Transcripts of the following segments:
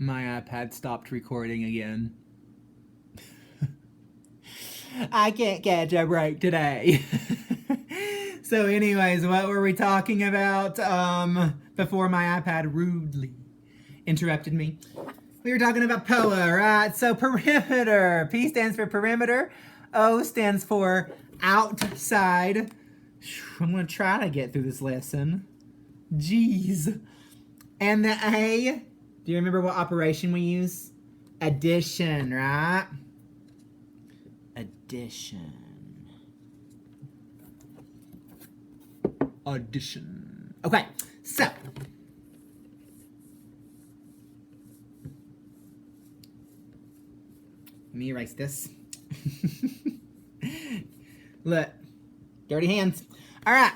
My iPad stopped recording again. I can't catch a break today. So anyways, what were we talking about before my iPad rudely interrupted me? We were talking about POA, right? So perimeter. P stands for perimeter. O stands for outside. I'm going to try to get through this lesson. Jeez. And the A, do you remember what operation we use? Addition, right? Addition. Addition. Okay, so. Let me erase this. Look, dirty hands. All right.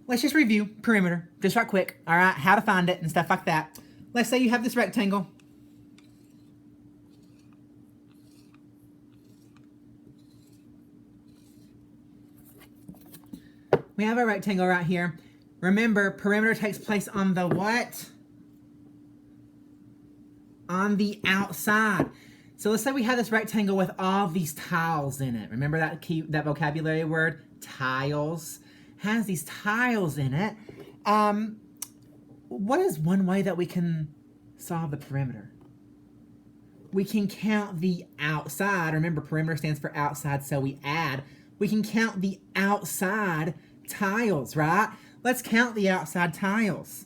Let's just review perimeter, just right quick, all right? How to find it and stuff like that. Let's say you have this rectangle. We have a rectangle right here. Remember, perimeter takes place on the what? On the outside. So let's say we have this rectangle with all these tiles in it. Remember that vocabulary word? Tiles. Has these tiles in it. What is one way that we can solve the perimeter? We can count the outside. Remember, perimeter stands for outside, so we add. We can count the outside tiles, right? Let's count the outside tiles.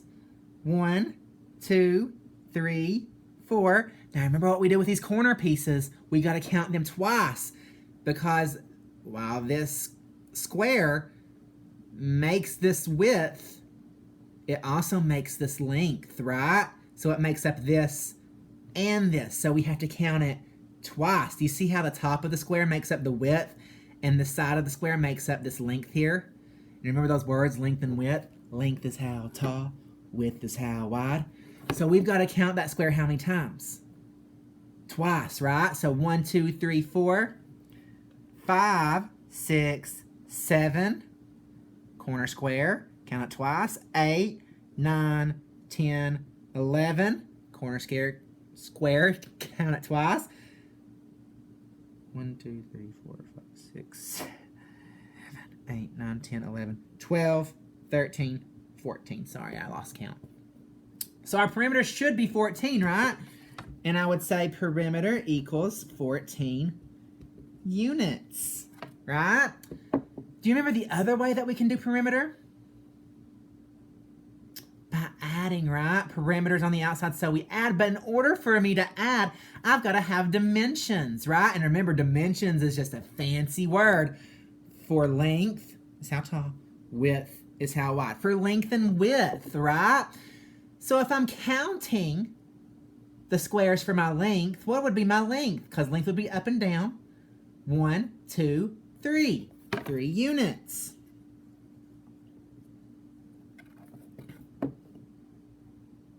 1, 2, 3, 4. Now remember what we did with these corner pieces. We got to count them twice because while this square makes this width, it also makes this length, right? So it makes up this and this. So we have to count it twice. Do you see how the top of the square makes up the width and the side of the square makes up this length here? And remember those words, length and width? Length is how tall, width is how wide. So we've got to count that square how many times? Twice, right? So 1, 2, 3, 4, 5, 6, 7. Corner square, count it twice. 8, 9, 10, 11. Corner square, count it twice. 1, 2, 3, 4, 5, 6, 7, 8, 9, 10, 11, 12, 13, 14. Sorry, I lost count. So our perimeter should be 14, right? And I would say perimeter equals 14 units, right? Do you remember the other way that we can do perimeter? By adding, right? Perimeter's on the outside, so we add. But in order for me to add, I've got to have dimensions, right? And remember, dimensions is just a fancy word for length is how tall, width is how wide. For length and width, right? So if I'm counting the squares for my length, what would be my length? Because length would be up and down. 1, 2, 3. 3 units.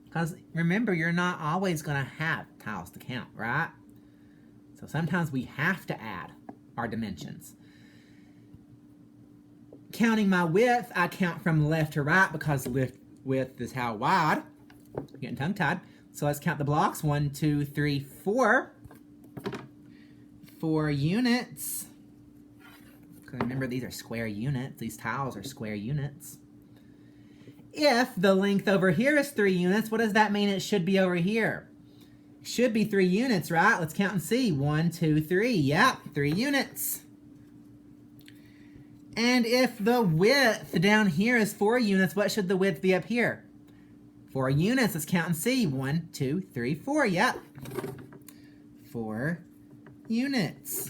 Because remember, you're not always going to have tiles to count, right? So sometimes we have to add our dimensions. Counting my width, I count from left to right because width is how wide. I'm getting tongue-tied. So let's count the blocks. 1, 2, 3, 4. 4 units. Because remember, these are square units. These tiles are square units. If the length over here is 3 units, what does that mean it should be over here? It should be 3 units, right? Let's count and see. 1, 2, 3. Yep, 3 units. And if the width down here is 4 units, what should the width be up here? 4 units. Let's count and see. 1, 2, 3, 4. Yep. 4 units.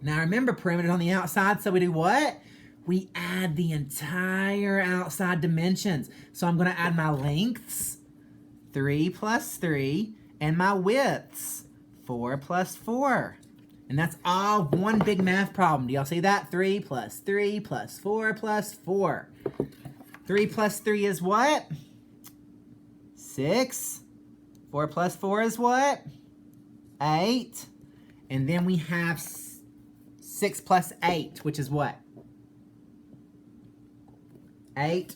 Now remember, perimeter on the outside, so we do what? We add the entire outside dimensions. So I'm going to add my lengths, 3 plus 3, and my widths, 4 plus 4. And that's all one big math problem. Do y'all see that? 3 plus 3 plus 4 plus 4. 3 plus 3 is what? 6. 4 plus 4 is what? 8. And then we have 6 plus 8, which is what? 8,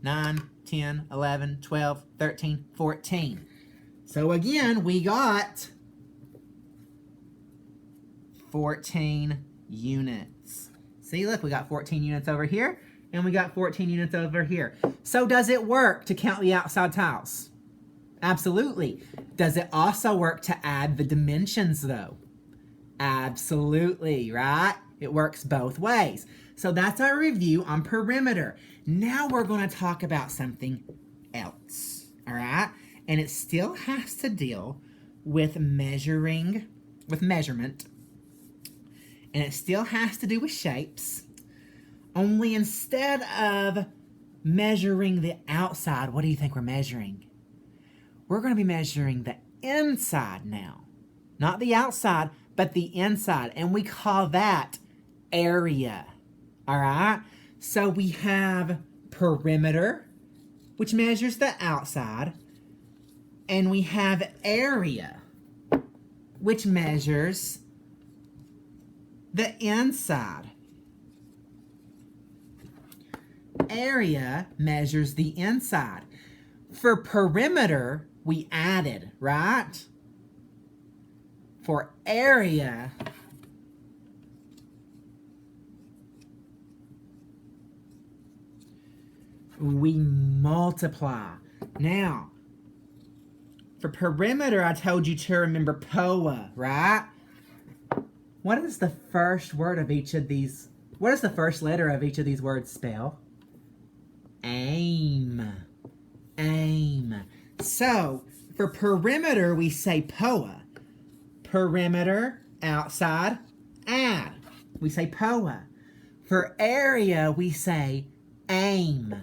9, 10, 11, 12, 13, 14. So again, we got 14 units. See, look, we got 14 units over here, and we got 14 units over here. So does it work to count the outside tiles? Absolutely. Does it also work to add the dimensions, though? Absolutely, right? It works both ways. So that's our review on perimeter. Now we're going to talk about something else, all right? And it still has to deal with measurement, and it still has to do with shapes. Only instead of measuring the outside, what do you think we're measuring? We're going to be measuring the inside now. Not the outside, but the inside. And we call that area. All right? So we have perimeter, which measures the outside. And we have area, which measures the inside. Area measures the inside. For perimeter, we added, right? For area, we multiply. Now, for perimeter, I told you to remember POA, right? What is the first word of each of these? What does the first letter of each of these words spell? Aim. Aim. So, for perimeter, we say POA. Perimeter, outside, add. We say POA. For area, we say aim.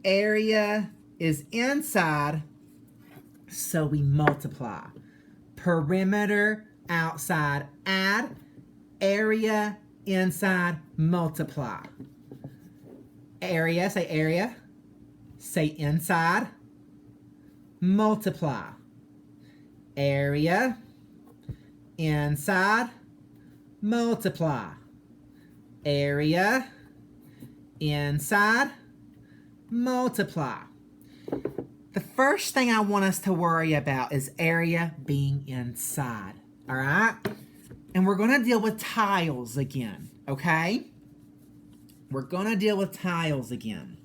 Area is inside, so we multiply. Perimeter, outside, add. Area, inside, multiply. Area, say area. Say inside. Multiply. Area, inside, multiply. Area, inside, multiply. The first thing I want us to worry about is area being inside, all right? And we're going to deal with tiles again, okay? We're going to deal with tiles again.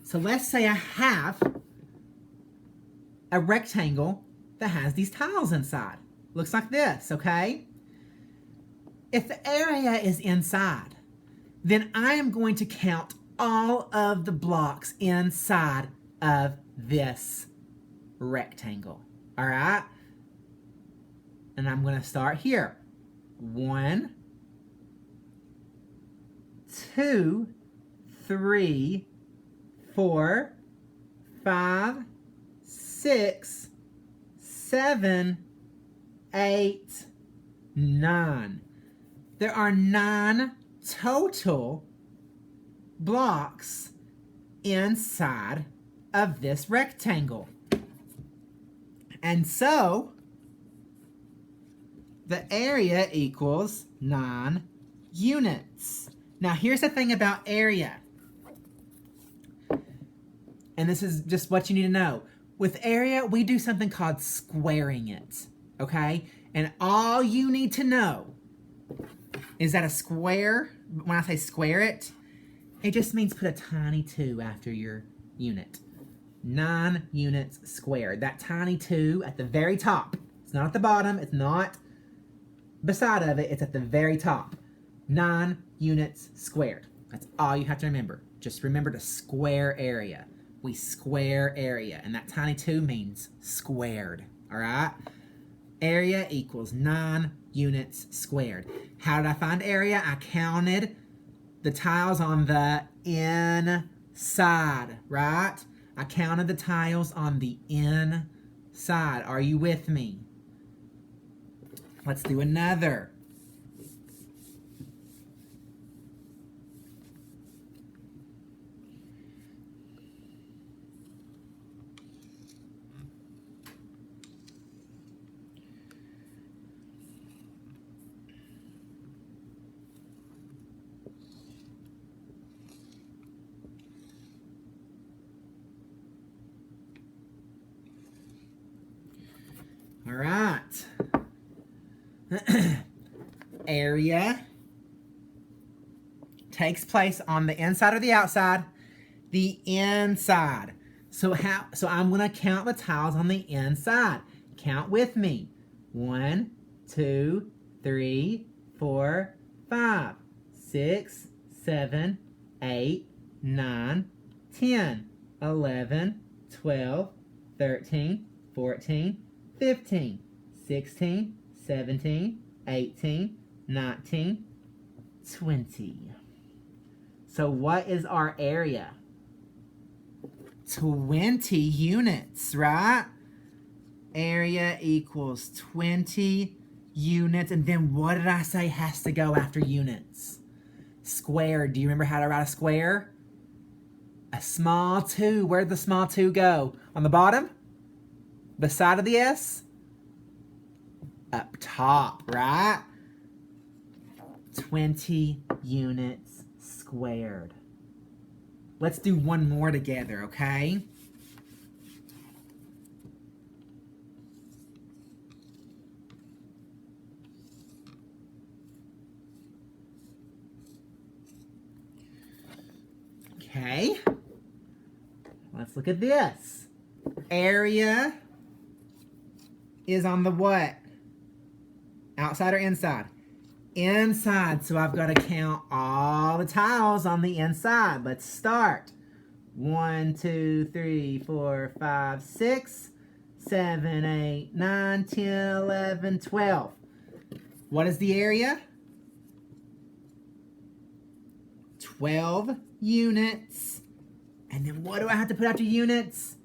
So let's say I have a rectangle that has these tiles inside. Looks like this, okay? If the area is inside, then I am going to count all of the blocks inside of this rectangle, all right? And I'm going to start here. 1, 2, 3, 4, 5, 6, 7, 8, 9. There are 9 total blocks inside of this rectangle. And so, the area equals 9 units. Now, here's the thing about area. And this is just what you need to know. With area, we do something called squaring it, okay? And all you need to know is that a square, when I say square it, it just means put a tiny 2 after your unit. 9 units squared. That tiny 2 at the very top. It's not at the bottom. It's not beside of it. It's at the very top. 9 units squared. That's all you have to remember. Just remember to square area. We square area. And that tiny 2 means squared. All right? Area equals 9 units squared. How did I find area? I counted the tiles on the inside, right? I counted the tiles on the inside. Are you with me? Let's do another. Area takes place on the inside or the outside? The inside. So I'm gonna count the tiles on the inside. Count with me. 1, 2, 3, 4, 5, 6, 7, 8, 9, 10, 11, 12, 13, 14, 15, 16, 17, 18, 19, 20. So what is our area? 20 units, right? Area equals 20 units. And then what did I say has to go after units? Square. Do you remember how to write a square? A small 2. Where'd the small 2 go? On the bottom? Beside of the S? Up top, right? 20 units squared. Let's do one more together, okay? Okay. Let's look at this. Area is on the what? Outside or inside? Inside. So I've got to count all the tiles on the inside. Let's start. 1, 2, 3, 4, 5, 6, 7, 8, 9, 10, 11, 12. What is the area? 12 units. And then what do I have to put after units?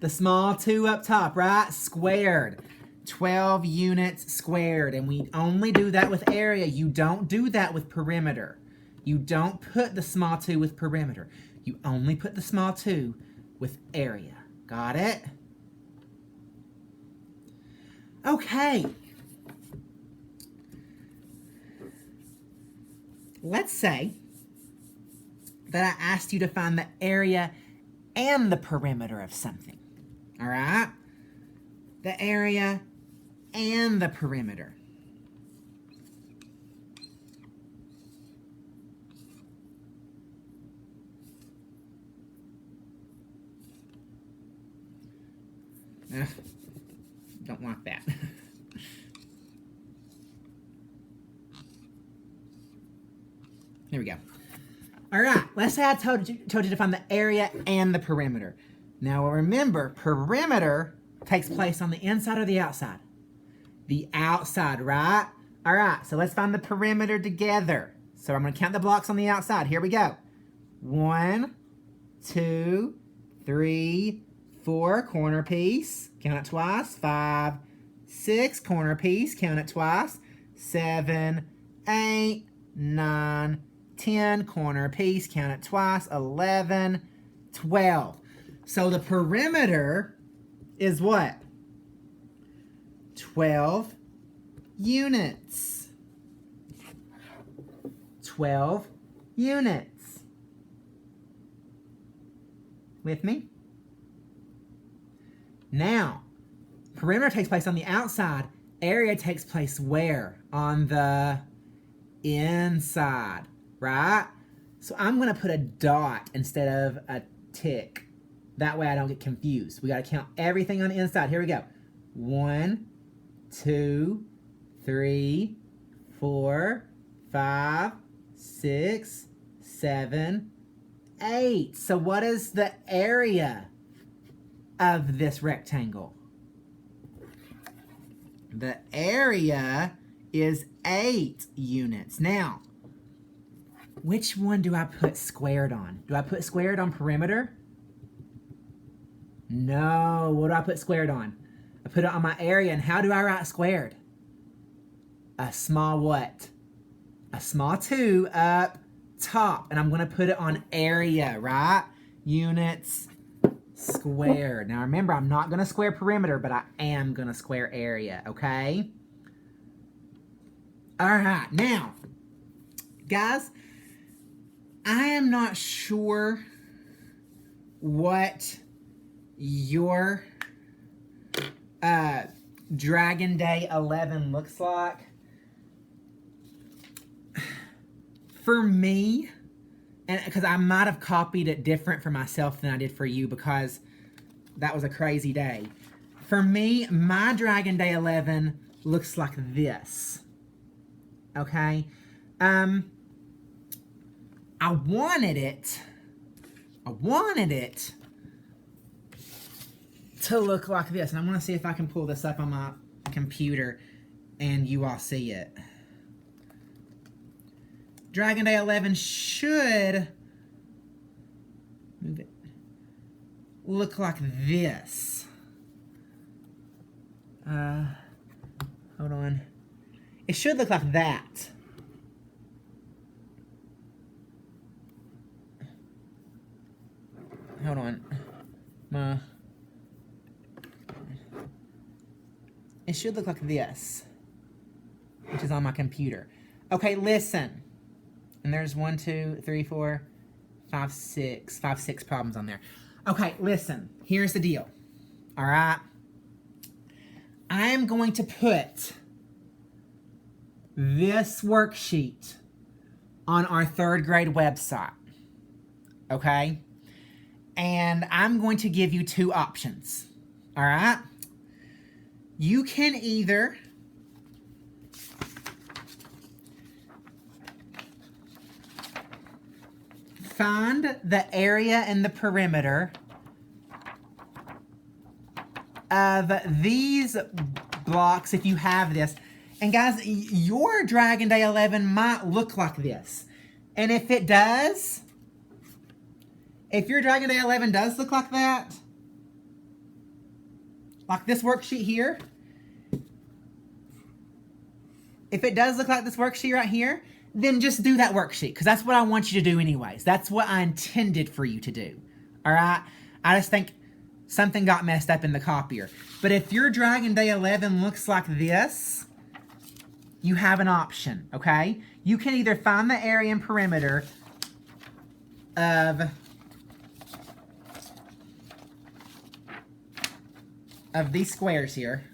The small 2 up top, right? Squared. 12 units squared. And we only do that with area. You don't do that with perimeter. You don't put the small 2 with perimeter. You only put the small 2 with area. Got it? Okay. Let's say that I asked you to find the area and the perimeter of something. All right? The area and the perimeter. Don't want that. Here we go. All right, let's say I told you to find the area and the perimeter. Now remember, perimeter takes place on the inside or the outside? The outside, right? All right, so let's find the perimeter together. So I'm going to count the blocks on the outside. Here we go. 1, 2, 3, 4, corner piece. Count it twice. 5, 6, corner piece. Count it twice. 7, 8, 9, 10, corner piece. Count it twice. 11, 12. So the perimeter is what? 12 units. 12 units. With me? Now, perimeter takes place on the outside. Area takes place where? On the inside, right? So I'm going to put a dot instead of a tick. That way I don't get confused. We got to count everything on the inside. Here we go. 1, 2, 3, 4, 5, 6, 7, 8. So what is the area of this rectangle? The area is 8 units. Now, which one do I put squared on? Do I put squared on perimeter? No. What do I put squared on? I put it on my area. And how do I write squared? A small what? A small 2 up top. And I'm going to put it on area, right? Units squared. Now remember, I'm not going to square perimeter, but I am going to square area, okay? All right. Now, guys, I am not sure what your Dragon Day 11 looks like. For me, and because I might have copied it different for myself than I did for you because that was a crazy day. For me, my Dragon Day 11 looks like this. Okay? I wanted it to look like this. And I'm going to see if I can pull this up on my computer and you all see it. Dragon Day 11 should move it, look like this. Hold on. It should look like that. Hold on. It should look like this, which is on my computer. Okay, listen. And there's 1, 2, 3, 4, 5, 6 problems on there. Okay, listen. Here's the deal. All right. I am going to put this worksheet on our 3rd grade website. Okay? And I'm going to give you 2 options. All right? You can either find the area and the perimeter of these blocks if you have this. And guys, your Dragon Day 11 might look like this. And if it does, if your Dragon Day 11 does look like that, like this worksheet here, if it does look like this worksheet right here, then just do that worksheet, because that's what I want you to do anyways. That's what I intended for you to do, all right? I just think something got messed up in the copier. But if your Dragon Day 11 looks like this, you have an option, okay? You can either find the area and perimeter of these squares here,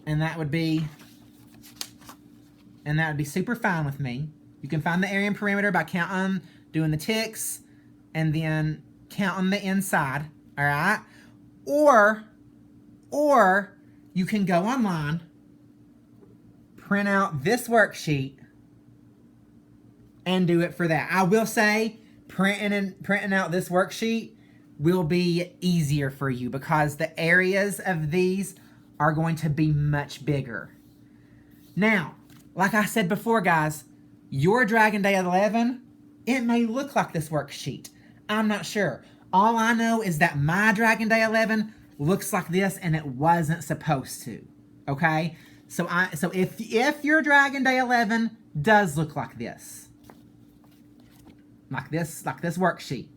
and that would be super fine with me. You can find the area and perimeter by counting, doing the ticks, and then counting the inside, all right? Or you can go online, print out this worksheet, and do it for that. I will say printing out this worksheet will be easier for you because the areas of these are going to be much bigger. Now, like I said before, guys, your Dragon Day 11, it may look like this worksheet. I'm not sure. All I know is that my Dragon Day 11 looks like this, and it wasn't supposed to. Okay? So if your Dragon Day 11 does look like this worksheet,